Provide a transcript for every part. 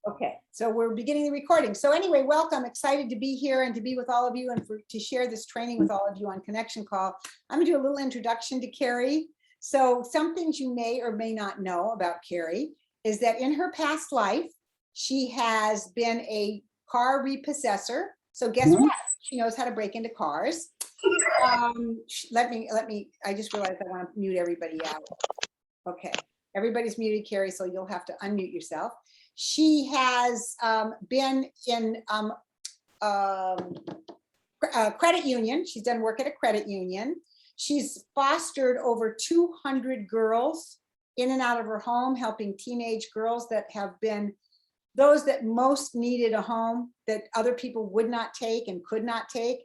Okay, so we're beginning the recording. So anyway, welcome. Excited to be here and to be with all of you and to share this training with all of you on Connection Call. I'm gonna do a little introduction to Kerrie. So some things you may or may not know about Kerrie is that in her past life, she has been a car repossessor. So guess what? She knows how to break into cars. Let me, I just realized I want to mute everybody out. Okay, everybody's muted, Kerrie, so you'll have to unmute yourself. She has been in credit union. She's done work at a credit union. She's fostered over 200 girls in and out of her home, helping teenage girls that have been those that most needed a home that other people would not take and could not take.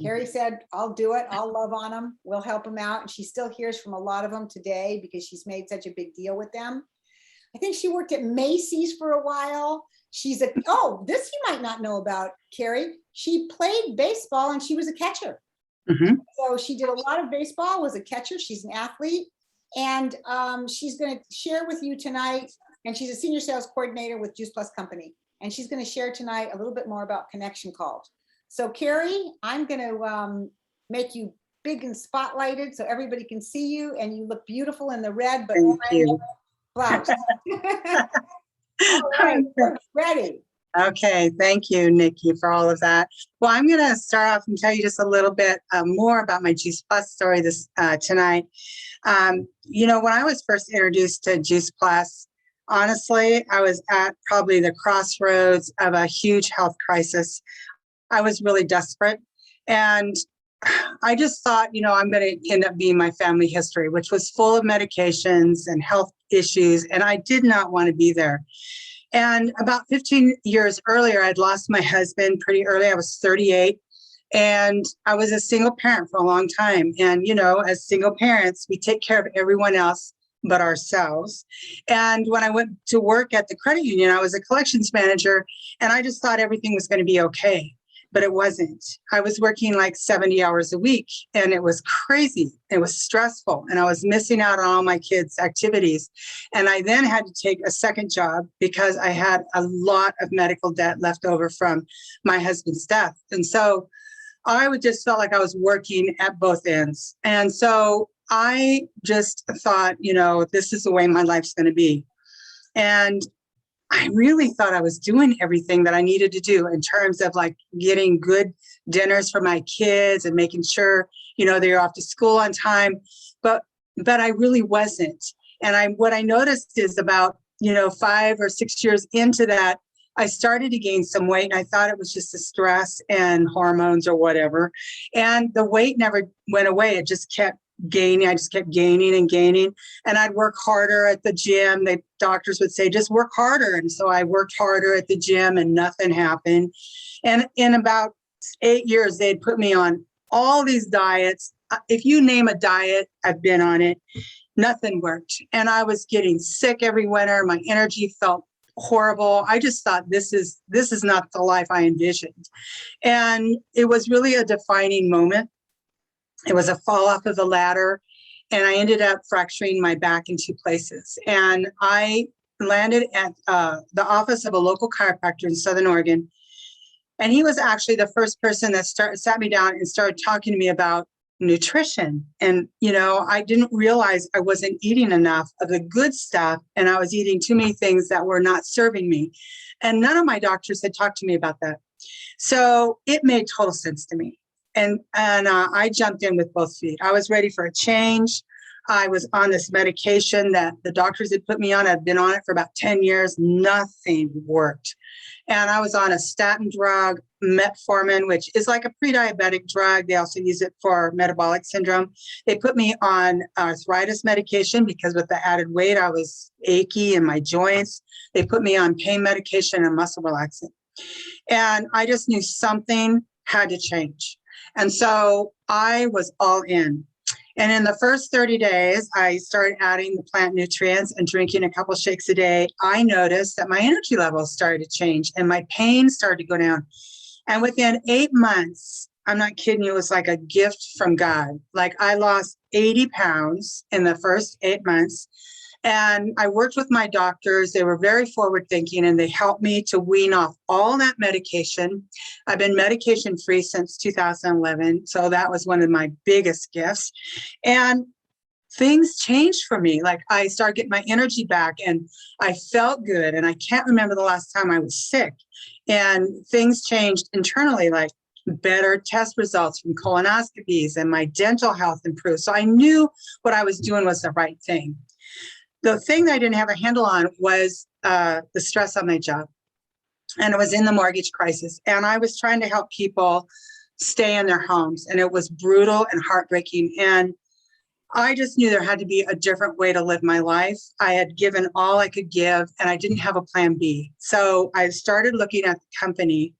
Kerrie said, I'll do it. I'll love on them. We'll help them out. And she still hears from a lot of them today because she's made such a big deal with them. I think she worked at Macy's for a while. She's oh, this you might not know about, Kerrie. She played baseball and she was a catcher. So she did a lot of baseball, was a catcher. She's an athlete. And she's going to share with you tonight. And she's a senior sales coordinator with Juice Plus Company. And she's going to share tonight a little bit more about Connection Calls. So Kerrie, I'm going to make you big and spotlighted so everybody can see you. And you look beautiful in the red, but blouse. All right, we're ready. Okay, thank you, Nikki, for all of that. Well, I'm going to start off and tell you just a little bit more about my Juice Plus story this tonight. You know, when I was first introduced to Juice Plus, honestly, I was at probably the crossroads of a huge health crisis. I was really desperate. And I just thought, you know, I'm going to end up being my family history, which was full of medications and health issues. And I did not want to be there. And about 15 years earlier, I'd lost my husband pretty early. I was 38. And I was a single parent for a long time. And, you know, as single parents, we take care of everyone else but ourselves. And when I went to work at the credit union, I was a collections manager, and I just thought everything was going to be okay. But it wasn't. I was working like 70 hours a week, and it was crazy. It was stressful, and I was missing out on all my kids' activities. And I then had to take a second job because I had a lot of medical debt left over from my husband's death. And so I would just felt like I was working at both ends. And so I just thought, you know, this is the way my life's going to be. And I really thought I was doing everything that I needed to do in terms of like getting good dinners for my kids and making sure, you know, they're off to school on time, but I really wasn't. And what I noticed is about, you know, 5 or 6 years into that, I started to gain some weight, and I thought it was just the stress and hormones or whatever. And the weight never went away. It just kept gaining. I just kept gaining and gaining, and I'd work harder at the gym. The doctors would say, just work harder. And so I worked harder at the gym and nothing happened. And in about 8 years, they'd put me on all these diets. If you name a diet, I've been on it. Nothing worked. And I was getting sick every winter. My energy felt horrible. I just thought this is not the life I envisioned. And it was really a defining moment. It was a fall off of the ladder, and I ended up fracturing my back in 2 places. And I landed at the office of a local chiropractor in Southern Oregon. And he was actually the first person that sat me down and started talking to me about nutrition. And, you know, I didn't realize I wasn't eating enough of the good stuff, and I was eating too many things that were not serving me. And none of my doctors had talked to me about that. So it made total sense to me. And I jumped in with both feet. I was ready for a change. I was on this medication that the doctors had put me on. I'd been on it for about 10 years. Nothing worked. And I was on a statin drug, metformin, which is like a pre-diabetic drug. They also use it for metabolic syndrome. They put me on arthritis medication because with the added weight, I was achy in my joints. They put me on pain medication and muscle relaxant. And I just knew something had to change. And so I was all in. And in the first 30 days, I started adding the plant nutrients and drinking a couple shakes a day. I noticed that my energy levels started to change and my pain started to go down. And within 8 months, I'm not kidding you, it was like a gift from God. Like I lost 80 pounds in the first 8 months. And I worked with my doctors. They were very forward thinking and they helped me to wean off all that medication. I've been medication free since 2011. So that was one of my biggest gifts. And things changed for me. Like I started getting my energy back and I felt good. And I can't remember the last time I was sick. And things changed internally, like better test results from colonoscopies, and my dental health improved. So I knew what I was doing was the right thing. The thing that I didn't have a handle on was the stress on my job. And it was in the mortgage crisis. And I was trying to help people stay in their homes. And it was brutal and heartbreaking. And I just knew there had to be a different way to live my life. I had given all I could give and I didn't have a plan B. So I started looking at the company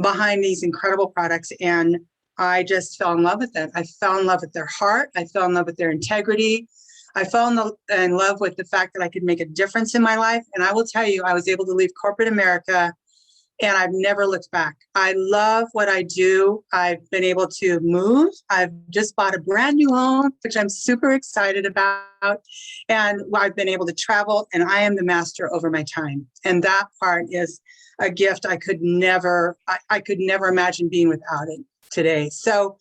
behind these incredible products and I just fell in love with it. I fell in love with their heart. I fell in love with their integrity. I fell in love with the fact that I could make a difference in my life. And I will tell you, I was able to leave corporate America and I've never looked back. I love what I do. I've been able to move. I've just bought a brand new home, which I'm super excited about. And I've been able to travel and I am the master over my time. And that part is a gift I could never imagine being without it today. So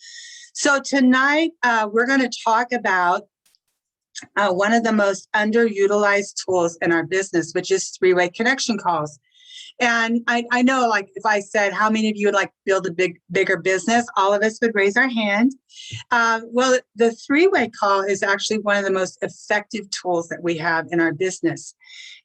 tonight we're going to talk about one of the most underutilized tools in our business, which is three-way connection calls. And I know, like, if I said, how many of you would like to build a bigger business? All of us would raise our hand. Well, the three-way call is actually one of the most effective tools that we have in our business.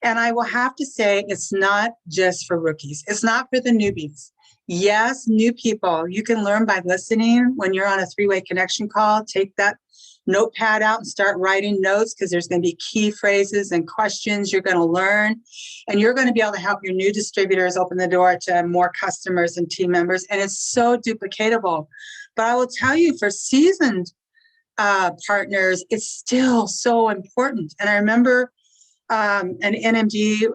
And I will have to say, it's not just for rookies. It's not for the newbies. Yes, new people, you can learn by listening. When you're on a three-way connection call, take that notepad out and start writing notes because there's going to be key phrases and questions you're going to learn. And you're going to be able to help your new distributors open the door to more customers and team members. And it's so duplicatable. But I will tell you, for seasoned partners, it's still so important. And I remember an NMD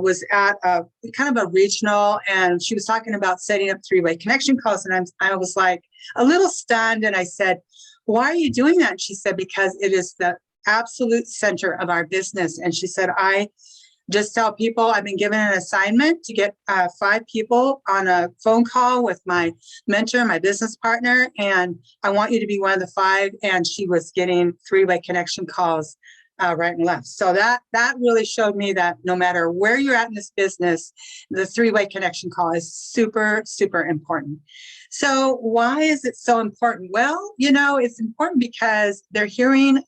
was at a kind of a regional, and she was talking about setting up three-way connection calls. And I was like a little stunned. And I said, why are you doing that? And she said, because it is the absolute center of our business. And she said, I just tell people I've been given an assignment to get 5 people on a phone call with my mentor, my business partner, and I want you to be one of the 5. And she was getting three-way connection calls right and left. So that really showed me that no matter where you're at in this business, the three-way connection call is super, super important. So why is it so important? Well, it's important because they're hearing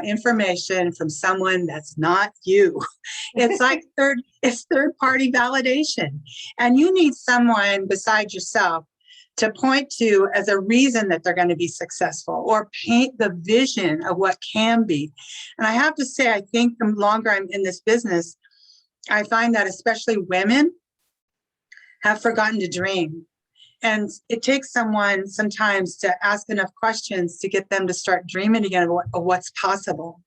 information from someone that's not you. It's like third-party validation. And you need someone besides yourself to point to as a reason that they're going to be successful or paint the vision of what can be. And I have to say, I think the longer I'm in this business, I find that especially women have forgotten to dream. And it takes someone sometimes to ask enough questions to get them to start dreaming again of what's possible.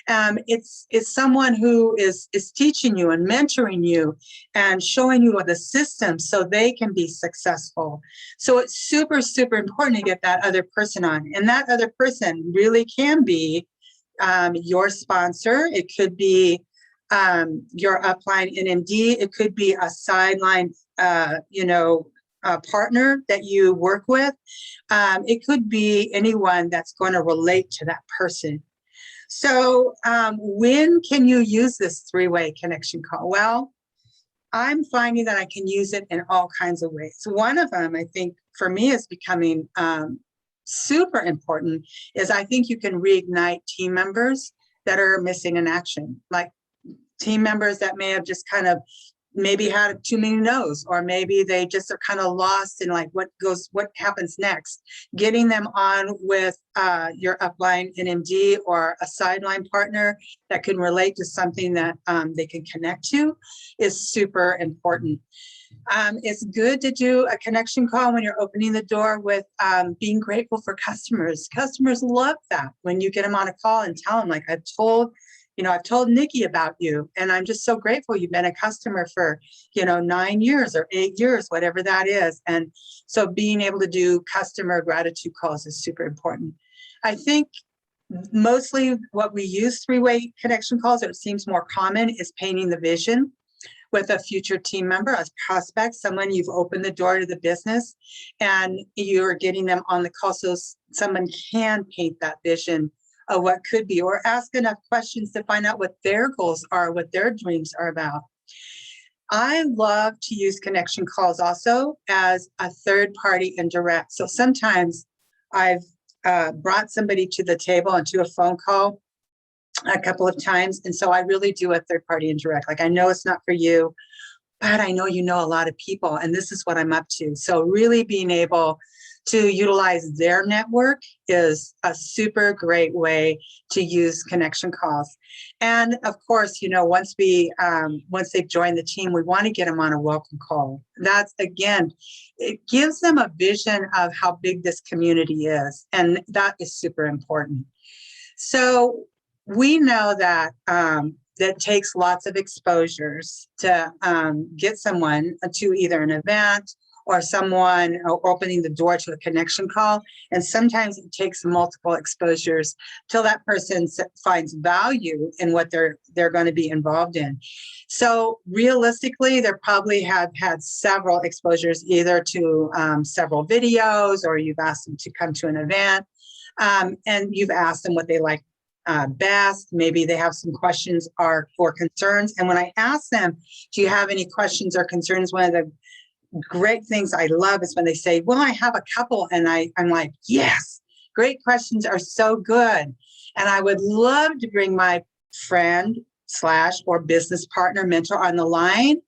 It's someone who is teaching you and mentoring you and showing you the system so they can be successful. So it's super, super important to get that other person on. And that other person really can be your sponsor. It could be your upline NMD. It could be a sideline, partner that you work with. It could be anyone that's going to relate to that person. So when can you use this three-way connection call? Well, I'm finding that I can use it in all kinds of ways. One of them, I think, for me is becoming super important is I think you can reignite team members that are missing in action, like team members that may have just kind of maybe had too many no's, or maybe they just are kind of lost in like what happens next. Getting them on with your upline NMD or a sideline partner that can relate to something that they can connect to is super important. It's good to do a connection call when you're opening the door with being grateful for customers. Customers love that when you get them on a call and tell them, like, I've told Nikki about you, and I'm just so grateful you've been a customer for, 9 years or 8 years, whatever that is. And so being able to do customer gratitude calls is super important. I think Mostly what we use three-way connection calls, or it seems more common, is painting the vision with a future team member, a prospect, someone you've opened the door to the business, and you're getting them on the call so someone can paint that vision of what could be, or ask enough questions to find out what their goals are, what their dreams are about. I love to use connection calls also as a third party indirect. So sometimes I've brought somebody to the table and to a phone call a couple of times. And so I really do a third party indirect. Like, I know it's not for you, but I know you know a lot of people, and this is what I'm up to. So really being able to utilize their network is a super great way to use connection calls. And of course, you know, once they've joined the team, we want to get them on a welcome call. That's, again, it gives them a vision of how big this community is, and that is super important. So we know that that takes lots of exposures to get someone to either an event or someone opening the door to a connection call. And sometimes it takes multiple exposures till that person finds value in what they're going to be involved in. So realistically, they probably have had several exposures, either to several videos, or you've asked them to come to an event, and you've asked them what they like best. Maybe they have some questions or concerns. And when I ask them, do you have any questions or concerns? One of the great things I love is when they say, well, I have a couple. And I'm like, yes, great questions are so good. And I would love to bring my friend / or business partner, mentor on the line,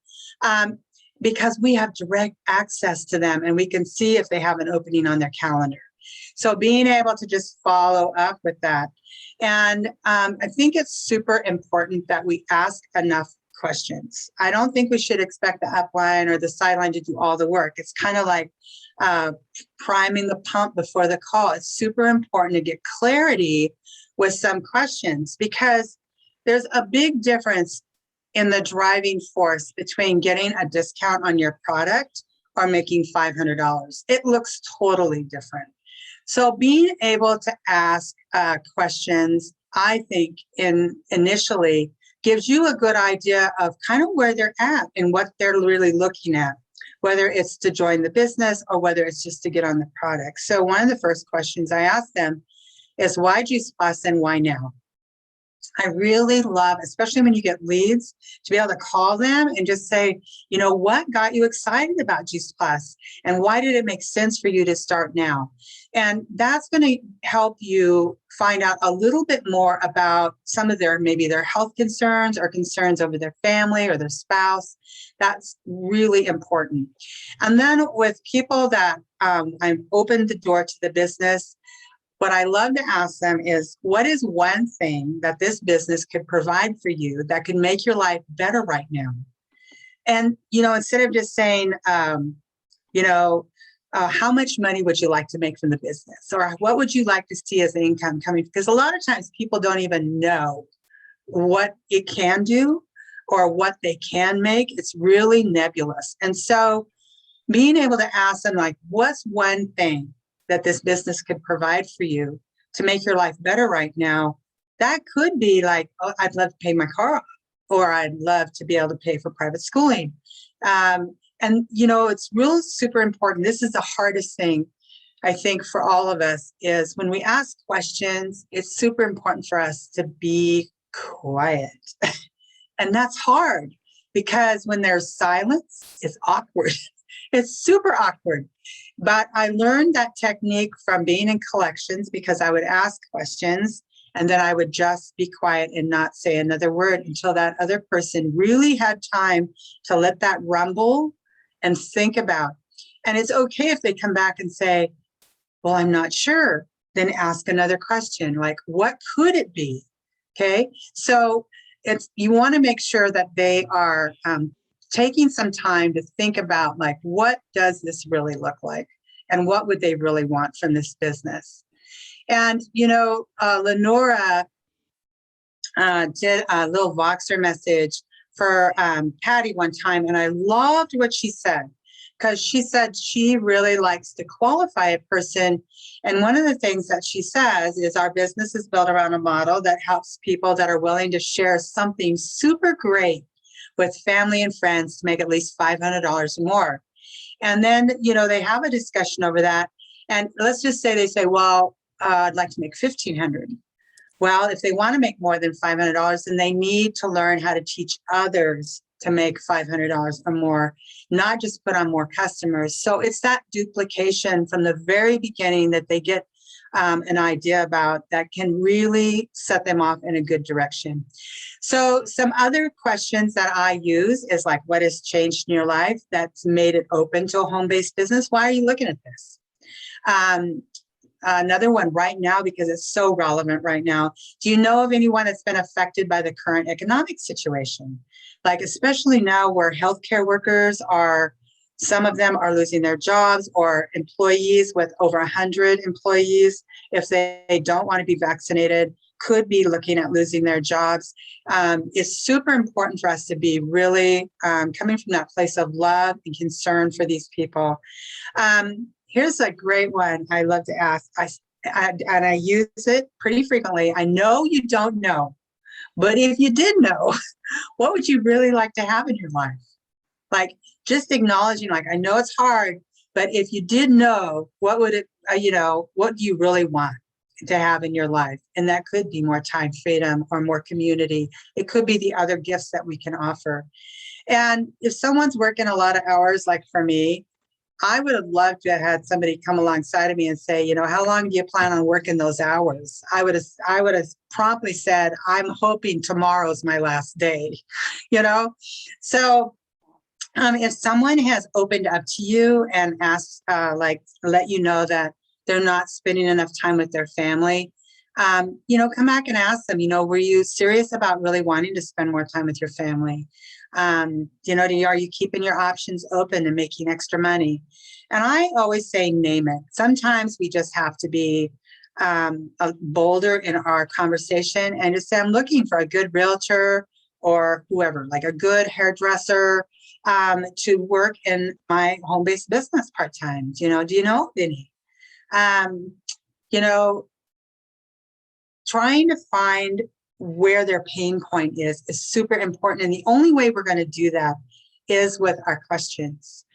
because we have direct access to them and we can see if they have an opening on their calendar. So being able to just follow up with that. And I think it's super important that we ask enough questions. I don't think we should expect the upline or the sideline to do all the work. It's kind of like priming the pump before the call. It's super important to get clarity with some questions, because there's a big difference in the driving force between getting a discount on your product or making $500. It looks totally different. So being able to ask questions, I think, initially gives you a good idea of kind of where they're at and what they're really looking at, whether it's to join the business or whether it's just to get on the product. So one of the first questions I ask them is, why Juice Plus and why now? I really love, especially when you get leads, to be able to call them and just say, you know, what got you excited about Juice Plus, and why did it make sense for you to start now? And that's going to help you find out a little bit more about some of maybe their health concerns or concerns over their family or their spouse. That's really important. And then with people that I've opened the door to the business, what I love to ask them is, what is one thing that this business could provide for you that could make your life better right now? And, you know, instead of just saying, how much money would you like to make from the business? Or what would you like to see as an income coming? Because a lot of times people don't even know what it can do or what they can make. It's really nebulous. And so being able to ask them, like, what's one thing that this business could provide for you to make your life better right now? That could be like, oh, I'd love to pay my car off, or I'd love to be able to pay for private schooling. And, you know, it's real super important. This is the hardest thing, I think, for all of us, is when we ask questions, it's super important for us to be quiet. And that's hard, because when there's silence, it's awkward. It's super awkward. But I learned that technique from being in collections, because I would ask questions and then I would just be quiet and not say another word until that other person really had time to let that rumble and think about. And it's okay if they come back and say, well, I'm not sure. Then ask another question, like, what could it be? Okay. So you want to make sure that they are taking some time to think about, like, what does this really look like? And what would they really want from this business? And, you know, Lenora did a little Voxer message for Patty one time, and I loved what she said. because she said she really likes to qualify a person. And one of the things that she says is our business is built around a model that helps people that are willing to share something super great with family and friends to make at least $500 or more. And then, they have a discussion over that. And let's just say they say, well, I'd like to make $1,500. Well, if they want to make more than $500, then they need to learn how to teach others to make $500 or more, not just put on more customers. So it's that duplication from the very beginning that they get an idea about that can really set them off in a good direction. So some other questions that I use is like, what has changed in your life that's made it open to a home-based business? Why are you looking at this? Another one right now, because it's so relevant right now. Do you know of anyone that's been affected by the current economic situation? Like, especially now where healthcare workers some of them are losing their jobs, or employees with over 100 employees, if they don't want to be vaccinated, could be looking at losing their jobs. It's super important for us to be really coming from that place of love and concern for these people. Here's a great one I love to ask, and I use it pretty frequently. I know you don't know, but if you did know, what would you really like to have in your life? Like, just acknowledging, like, I know it's hard, but if you did know, what would it, what do you really want to have in your life? And that could be more time freedom or more community. It could be the other gifts that we can offer. And if someone's working a lot of hours, like for me, I would have loved to have had somebody come alongside of me and say, how long do you plan on working those hours? I would have promptly said, I'm hoping tomorrow's my last day, So if someone has opened up to you and asked, let you know that they're not spending enough time with their family, come back and ask them, were you serious about really wanting to spend more time with your family? Are you keeping your options open and making extra money? And I always say, name it. Sometimes we just have to be bolder in our conversation and just say, I'm looking for a good realtor or whoever, like a good hairdresser to work in my home-based business part-time. Do you know any? Trying to find where their pain point is super important. And the only way we're going to do that is with our questions.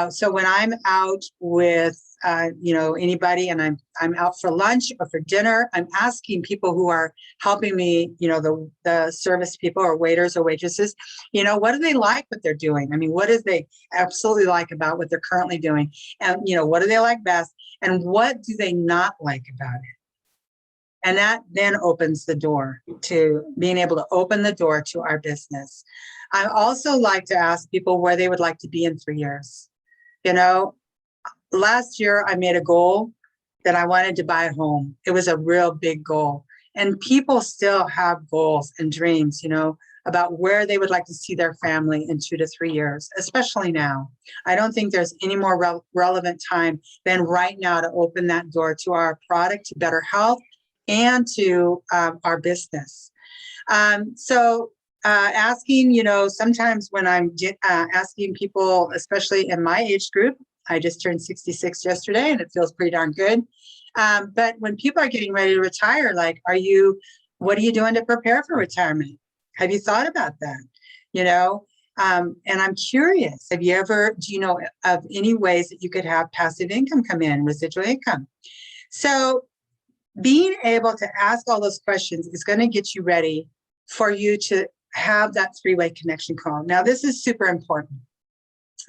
So when I'm out with, anybody and I'm out for lunch or for dinner, I'm asking people who are helping me, the service people or waiters or waitresses, what do they like what they're doing? I mean, what do they absolutely like about what they're currently doing? And, what do they like best? And what do they not like about it? And that then opens the door to being able to open the door to our business. I also like to ask people where they would like to be in 3 years. Last year I made a goal that I wanted to buy a home. It was a real big goal. And people still have goals and dreams, about where they would like to see their family in 2 to 3 years, especially now. I don't think there's any more relevant time than right now to open that door to our product, to better health, and to our business. Asking, sometimes when I'm asking people, especially in my age group, I just turned 66 yesterday and it feels pretty darn good. But when people are getting ready to retire, like, what are you doing to prepare for retirement? Have you thought about that? And I'm curious, do you know of any ways that you could have passive income come in, residual income? So being able to ask all those questions is going to get you ready for you to have that three-way connection call. Now, this is super important.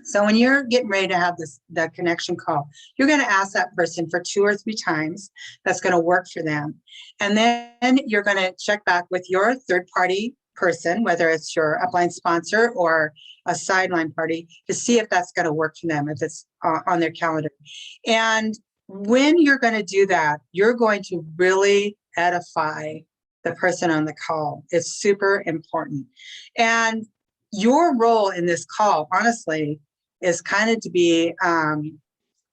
So when you're getting ready to have the connection call, you're going to ask that person for 2 or 3 times. That's going to work for them. And then you're going to check back with your third-party person, whether it's your upline sponsor or a sideline party, to see if that's going to work for them, if it's on their calendar. And when you're going to do that, you're going to really edify the person on the call. It's super important. And your role in this call, honestly, is kind of to be the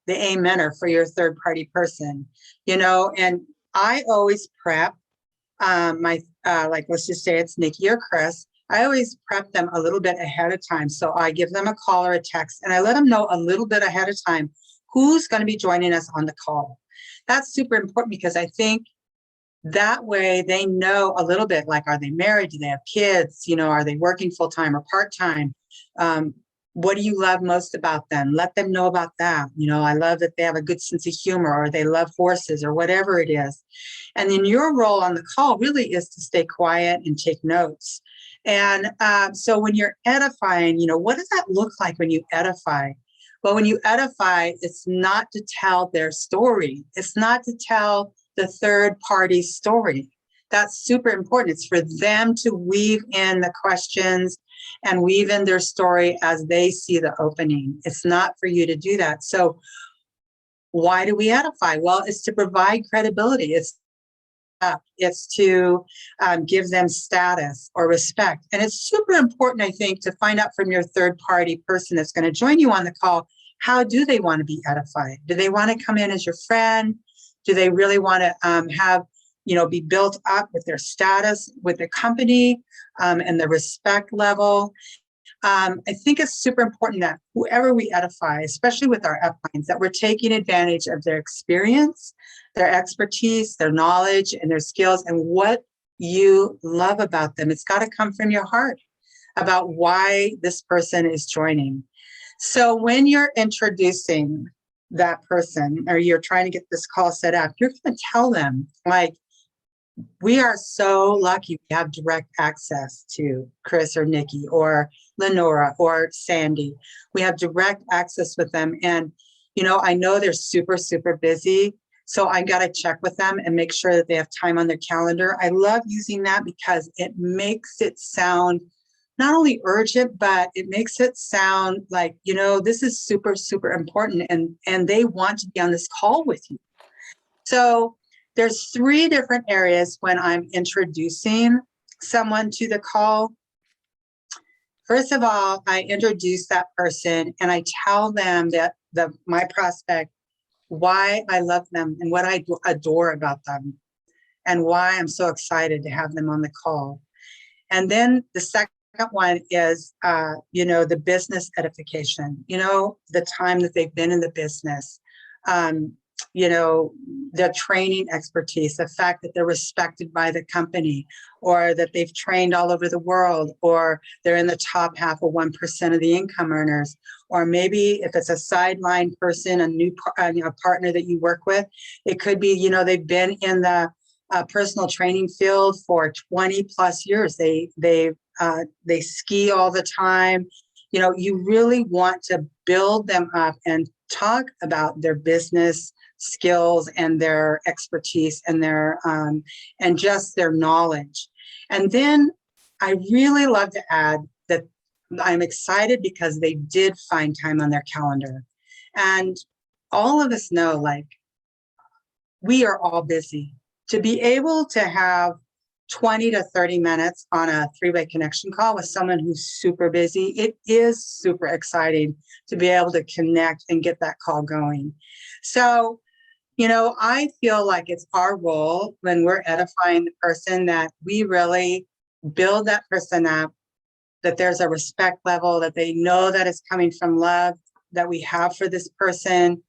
amener for your third party person, and I always prep my, let's just say it's Nikki or Chris, I always prep them a little bit ahead of time. So I give them a call or a text, and I let them know a little bit ahead of time who's going to be joining us on the call. That's super important because I think that way they know a little bit, like, are they married? Do they have kids? Are they working full-time or part-time? What do you love most about them? Let them know about that. I love that they have a good sense of humor, or they love horses, or whatever it is. And then your role on the call really is to stay quiet and take notes. And so when you're edifying, what does that look like when you edify? Well, when you edify, it's not to tell their story. It's not to tell the third party story. That's super important. It's for them to weave in the questions and weave in their story as they see the opening. It's not for you to do that. So why do we edify? Well, it's to provide credibility. It's to give them status or respect. And it's super important, I think, to find out from your third party person that's going to join you on the call, how do they want to be edified? Do they want to come in as your friend? Do they really want to be built up with their status, with the company, and the respect level? I think it's super important that whoever we edify, especially with our uplines, that we're taking advantage of their experience, their expertise, their knowledge, and their skills, and what you love about them. It's got to come from your heart about why this person is joining. So when you're introducing that person, or you're trying to get this call set up, you're going to tell them, like, we are so lucky we have direct access to Chris or Nikki or Lenora or Sandy. We have direct access with them. And, I know they're super, super busy. So I got to check with them and make sure that they have time on their calendar. I love using that because it makes it sound not only urgent, but it makes it sound like, this is super, super important. And they want to be on this call with you. So there's 3 different areas when I'm introducing someone to the call. First of all, I introduce that person and I tell them that my prospect, why I love them and what I adore about them and why I'm so excited to have them on the call. And then the second one is, the business edification, the time that they've been in the business, their training expertise, the fact that they're respected by the company, or that they've trained all over the world, or they're in the top half of 1% of the income earners, or maybe if it's a sideline person, a new partner that you work with, it could be, they've been in the personal training field for 20 plus years. They ski all the time. You really want to build them up and talk about their business skills and their expertise and their and just their knowledge. And then I really love to add that I'm excited because they did find time on their calendar. And all of us know, like, we are all busy. To be able to have 20 to 30 minutes on a 3-way connection call with someone who's super busy, it is super exciting to be able to connect and get that call going. So, I feel like it's our role when we're edifying the person that we really build that person up, that there's a respect level, that they know that it's coming from love that we have for this person.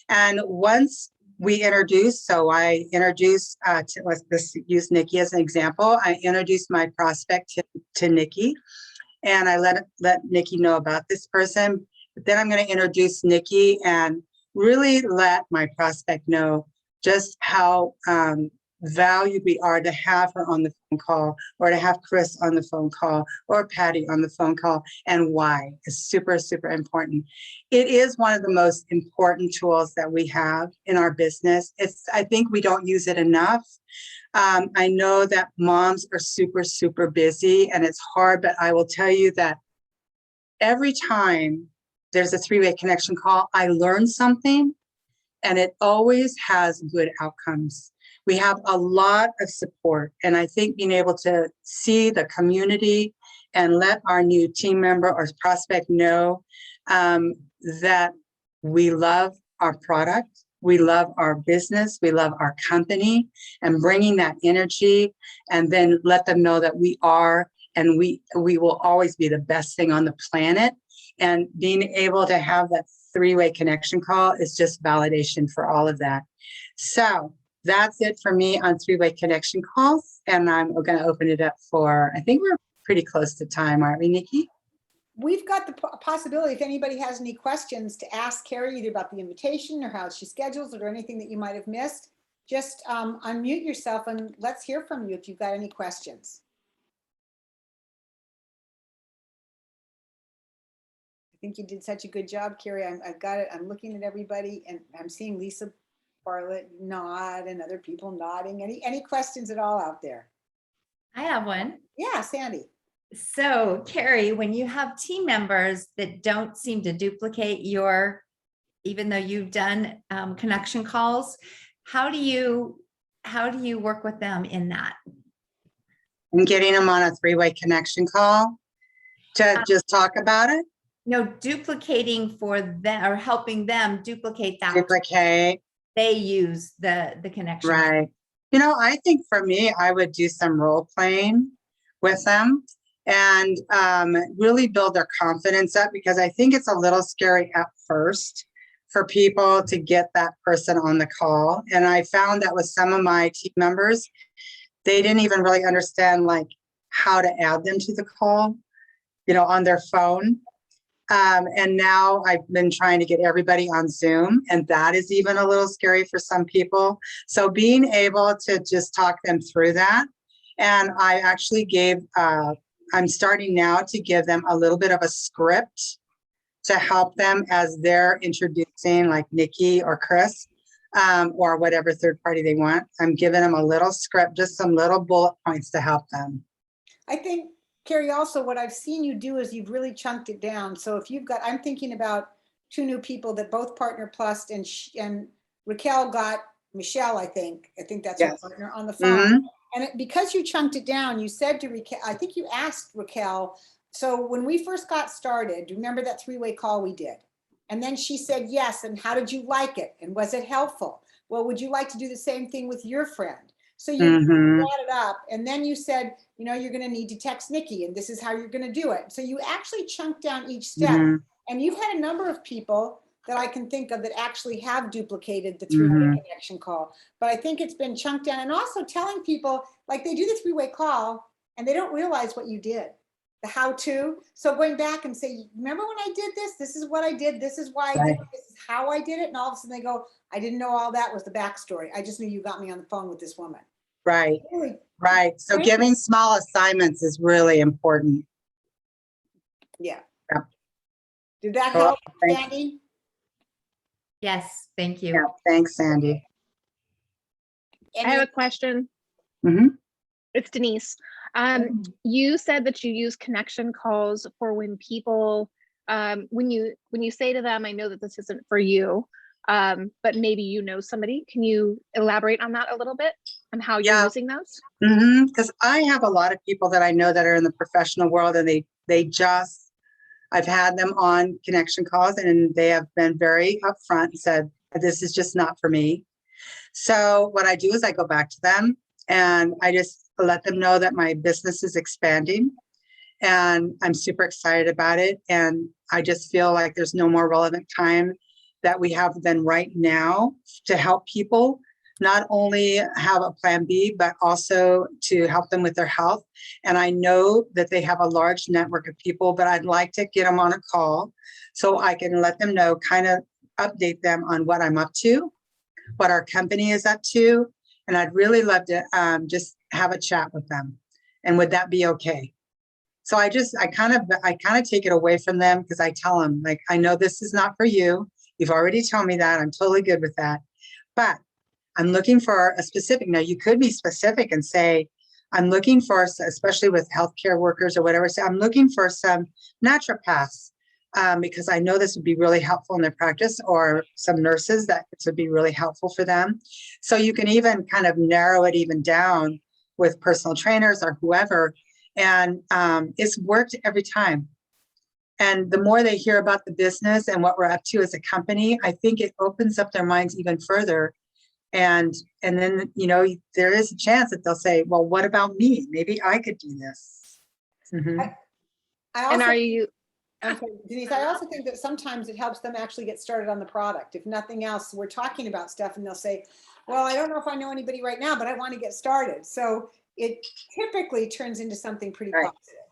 And once we introduce, so I introduce, let's use Nikki as an example. I introduce my prospect to Nikki, and I let Nikki know about this person. But then I'm going to introduce Nikki and really let my prospect know just how valued we are to have her on the phone call, or to have Chris on the phone call, or Patty on the phone call, and why is super, super important. It is one of the most important tools that we have in our business. I think we don't use it enough. I know that moms are super, super busy and it's hard, but I will tell you that every time there's a 3-way connection call, I learn something, and it always has good outcomes. We have a lot of support, and I think being able to see the community and let our new team member or prospect know that we love our product, we love our business, we love our company, and bringing that energy, and then let them know that we are and we will always be the best thing on the planet. And being able to have that three-way connection call is just validation for all of that. So that's it for me on three-way connection calls. And I'm going to open it up for, I think we're pretty close to time, aren't we, Nikki? We've got the possibility, if anybody has any questions, to ask Kerrie either about the invitation or how she schedules it or anything that you might have missed. Just unmute yourself and let's hear from you if you've got any questions. I think you did such a good job, Kerrie. I've got it. I'm looking at everybody and I'm seeing Lisa Bartlett nod and other people nodding. Any questions at all out there? I have one. Yeah, Sandy. So, Kerrie, when you have team members that don't seem to duplicate even though you've done connection calls, how do you work with them in that? And getting them on a three-way connection call to just talk about it? No, duplicating for them or helping them duplicate that. Duplicate. They use the connection. Right. You know, I think for me, I would do some role playing with them and really build their confidence up, because I think it's a little scary at first for people to get that person on the call. And I found that with some of my team members, they didn't even really understand like how to add them to the call, you know, on their phone. And now I've been trying to get everybody on Zoom, and that is even a little scary for some people. So being able to just talk them through that. And I actually I'm starting now to give them a little bit of a script to help them as they're introducing like Nikki or Chris, or whatever third party they want. I'm giving them a little script, just some little bullet points to help them. I think, Kerrie, also what I've seen you do is you've really chunked it down. So if you've got, I'm thinking about 2 new people that both Partner Plus and Raquel got Michelle, I think that's Yes. her partner on the phone. Mm-hmm. And because you chunked it down, you said to Raquel, I think you asked Raquel, so when we first got started, do you remember that 3-way call we did? And then she said, yes. And how did you like it? And was it helpful? Well, would you like to do the same thing with your friend? So you brought it up, and then you said, you know, you're going to need to text Nikki, and this is how you're going to do it. So you actually chunked down each step, and you've had a number of people that I can think of that actually have duplicated the 3-way connection call. But I think it's been chunked down, and also telling people, like they do the 3-way call, and they don't realize what you did, the how-to. So going back and say, remember when I did this? This is what I did. This is why I did it. This is how I did it. And all of a sudden they go, I didn't know all that was the backstory. I just knew you got me on the phone with this woman. Right. Really, Right. So giving small assignments is really important. yeah. Yeah. Did that Well, help, Sandy? Yes, thank you. Yeah. Thanks, Sandy. I have a question. Mm-hmm. It's Denise. You said that you use connection calls for when people, when you say to them, I know that this isn't for you, but maybe you know somebody. Can you elaborate on that a little bit and how you're using those? Because I have a lot of people that I know that are in the professional world, and I've had them on connection calls, and they have been very upfront and said, this is just not for me. So what I do is I go back to them and I just let them know that my business is expanding and I'm super excited about it. And I just feel like there's no more relevant time that we have than right now to help people not only have a plan B, but also to help them with their health. And I know that they have a large network of people, but I'd like to get them on a call so I can let them know, kind of update them on what I'm up to, what our company is up to. And I'd really love to just have a chat with them. And would that be okay? So I kind of take it away from them, because I tell them, like, I know this is not for you. You've already told me that. I'm totally good with that. But I'm looking for a specific. Now, you could be specific and say, I'm looking for, especially with healthcare workers or whatever, so I'm looking for some naturopaths, because I know this would be really helpful in their practice, or some nurses that this would be really helpful for them. So you can even kind of narrow it even down with personal trainers or whoever. And it's worked every time. And the more they hear about the business and what we're up to as a company, I think it opens up their minds even further. And then, you know, there is a chance that they'll say, well, what about me? Maybe I could do this. Mhm. I And also, are you, I'm sorry, Denise, I also think that sometimes it helps them actually get started on the product. If nothing else, we're talking about stuff and they'll say, well, I don't know if I know anybody right now, but I want to get started. So it typically turns into something pretty Right. positive.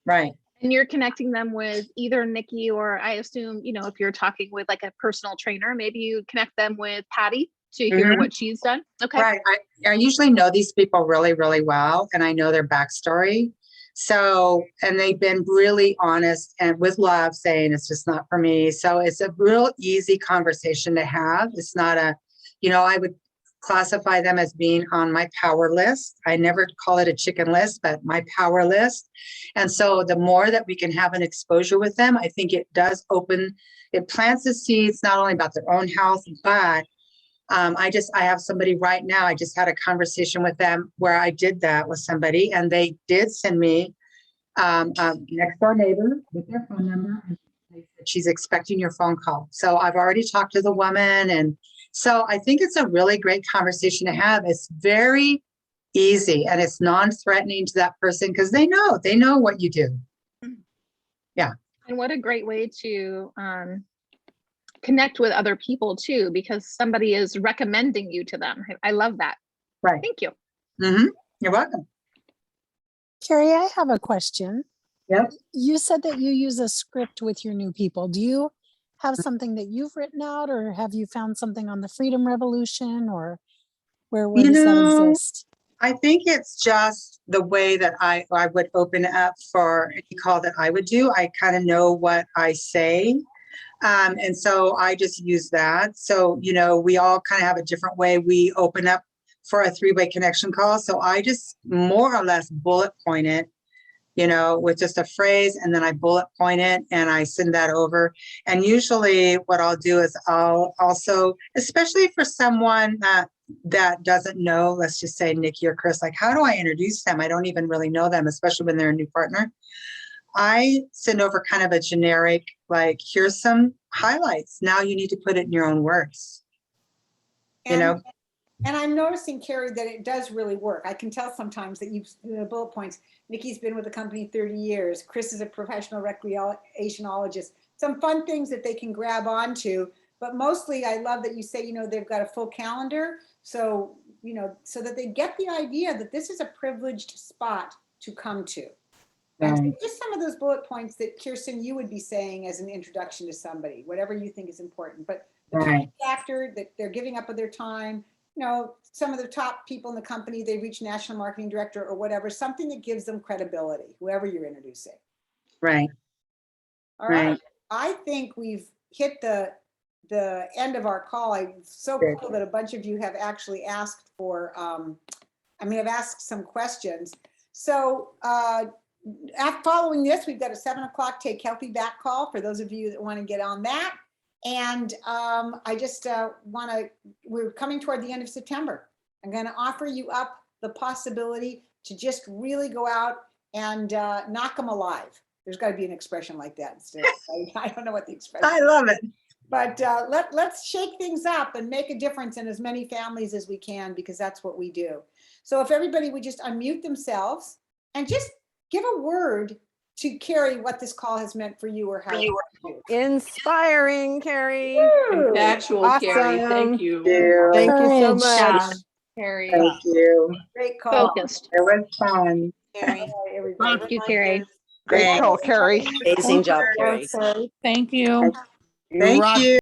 Right. and you're connecting them with either Nikki, or I assume, if you're talking with like a personal trainer, maybe you connect them with Patty to hear Mhm. what she's done. Okay. Right. I usually know these people really, really well, and I know their backstory. So, and they've been really honest and with love saying it's just not for me. So it's a real easy conversation to have. It's not I would classify them as being on my power list. I never call it a chicken list, but my power list. And so the more that we can have an exposure with them, I think it plants the seeds, not only about their own health, but I have somebody right now. I just had a conversation with them where I did that with somebody, and they did send me next door neighbor with their phone number. And they said, she's expecting your phone call. So I've already talked to the woman. And so I think it's a really great conversation to have. It's very easy and it's non-threatening to that person because they know what you do. And what a great way to connect with other people too, because somebody is recommending you to them. I love that. Right. Thank you. Mm-hmm. You're welcome. Kerrie, I have a question. Yep. You said that you use a script with your new people. Do you have something that you've written out, or have you found something on the Freedom Revolution, or where does that exist? I think it's just the way that I would open up for any call that I would do. I kind of know what I say. And so I just use that. So, we all kind of have a different way we open up for a three-way connection call. So I just more or less bullet point it, with just a phrase, and then I bullet point it and I send that over. And usually what I'll do is I'll also, especially for someone that doesn't know, let's just say Nikki or Chris, like, how do I introduce them? I don't even really know them, especially when they're a new partner. I send over kind of a generic, like, here's some highlights. Now you need to put it in your own words. And I'm noticing, Kerrie, that it does really work. I can tell sometimes that the bullet points. Nikki's been with the company 30 years. Chris is a professional recreationologist. Some fun things that they can grab onto. But mostly, I love that you say, they've got a full calendar. So, so that they get the idea that this is a privileged spot to come to. And so just some of those bullet points that, Kirsten, you would be saying as an introduction to somebody, whatever you think is important. But the time factor that they're giving up of their time, some of the top people in the company, they reach national marketing director or whatever, something that gives them credibility, whoever you're introducing. Right. All right. I think we've hit the end of our call. I'm so cool that a bunch of you have actually asked for, have asked some questions. So following this, we've got a 7:00 Take Healthy Back call for those of you that want to get on that. And I just we're coming toward the end of September. I'm going to offer you up the possibility to just really go out and knock them alive. There's got to be an expression like that instead. I don't know what the expression is. I love it. But let's shake things up and make a difference in as many families as we can, because that's what we do. So if everybody would just unmute themselves and just give a word to Kerrie what this call has meant for you or how it helped you. Inspiring, Kerrie. Woo! Factual, Kerrie. Awesome. Thank you. Thank you so Courage. much. Kerrie. Thank you. Great call. Focused. It was fun. All right, everybody. Thank you, Kerrie. Great Thanks. call, Kerrie. Amazing job, Kerrie. Thank you. Thank you.